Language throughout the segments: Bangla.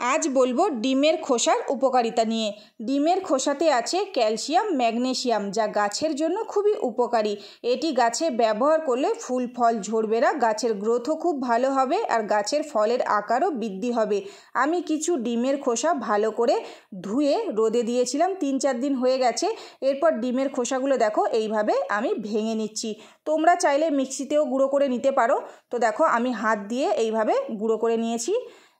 আজ বলবো ডিমের খোসার উপকারিতা নিয়ে। ডিমের খোসাতে আছে ক্যালসিয়াম, ম্যাগনেসিয়াম, যা গাছের জন্য খুবই উপকারী। এটি গাছে ব্যবহার করলে ফুল ফল ঝরবে না, গাছের গ্রোথও খুব ভালো হবে আর গাছের ফলের আকারও বৃদ্ধি হবে। আমি কিছু ডিমের খোসা ভালো করে ধুয়ে রোদে দিয়েছিলাম, 3-4 দিন হয়ে গেছে। এরপর ডিমের খোসাগুলো দেখো এইভাবে আমি ভেঙে নিচ্ছি। তোমরা চাইলে মিক্সিতেও গুঁড়ো করে নিতে পারো। তো দেখো আমি হাত দিয়ে এইভাবে গুঁড়ো করে নিয়েছি।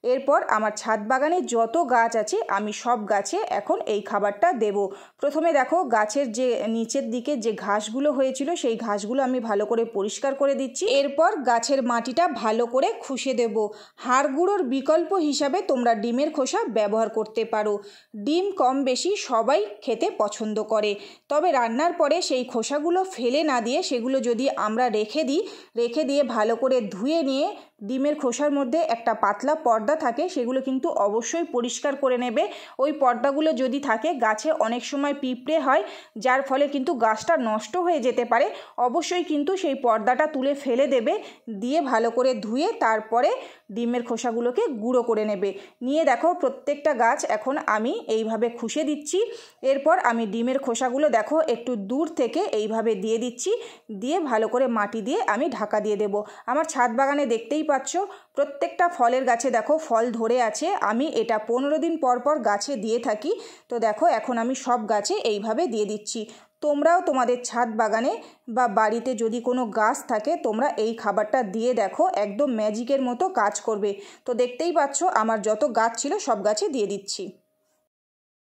এরপর আমার ছাদ বাগানে যত গাছ আছে আমি সব গাছে এখন এই খাবারটা দেব। প্রথমে দেখো গাছের যে নিচের দিকে যে ঘাসগুলো হয়েছিল সেই ঘাসগুলো আমি ভালো করে পরিষ্কার করে দিচ্ছি। এরপর গাছের মাটিটা ভালো করে খুশে দেব। হাড় গুঁড়োর বিকল্প হিসাবে তোমরা ডিমের খোসা ব্যবহার করতে পারো। ডিম কম বেশি সবাই খেতে পছন্দ করে, তবে রান্নার পরে সেই খোসাগুলো ফেলে না দিয়ে সেগুলো যদি আমরা রেখে দিয়ে ভালো করে ধুয়ে নিয়ে ডিমের খোসার মধ্যে একটা পাতলা পর্দা থাকে সেগুলো কিন্তু অবশ্যই পরিষ্কার করে নেবে। ওই পর্দাগুলো যদি থাকে গাছে অনেক সময় পিঁপড়ে হয়, যার ফলে কিন্তু গাছটা নষ্ট হয়ে যেতে পারে। অবশ্যই কিন্তু সেই পর্দাটা তুলে ফেলে দেবে, দিয়ে ভালো করে ধুয়ে তারপরে ডিমের খোসাগুলোকে গুঁড়ো করে নেবে। নিয়ে দেখো প্রত্যেকটা গাছ এখন আমি এইভাবে খুশে দিচ্ছি। এরপর আমি ডিমের খোসাগুলো দেখো একটু দূর থেকে এইভাবে দিয়ে দিচ্ছি, দিয়ে ভালো করে মাটি দিয়ে আমি ঢাকা দিয়ে দেব। আমার ছাদ বাগানে দেখতেই পাচ্ছ প্রত্যেকটা ফলের গাছে দেখো ফল ধরে আছে। আমি এটা 15 দিন পর পর গাছে দিয়ে থাকি। তো দেখো এখন আমি সব গাছে এইভাবে দিয়ে দিচ্ছি। তোমরাও তোমাদের ছাদ বাগানে বা বাড়িতে যদি কোনো গাছ থাকে তোমরা এই খাবারটা দিয়ে দেখো, একদম ম্যাজিকের মতো কাজ করবে। তো দেখতেই পাচ্ছ আমার যত গাছ ছিল সব গাছে দিয়ে দিচ্ছি।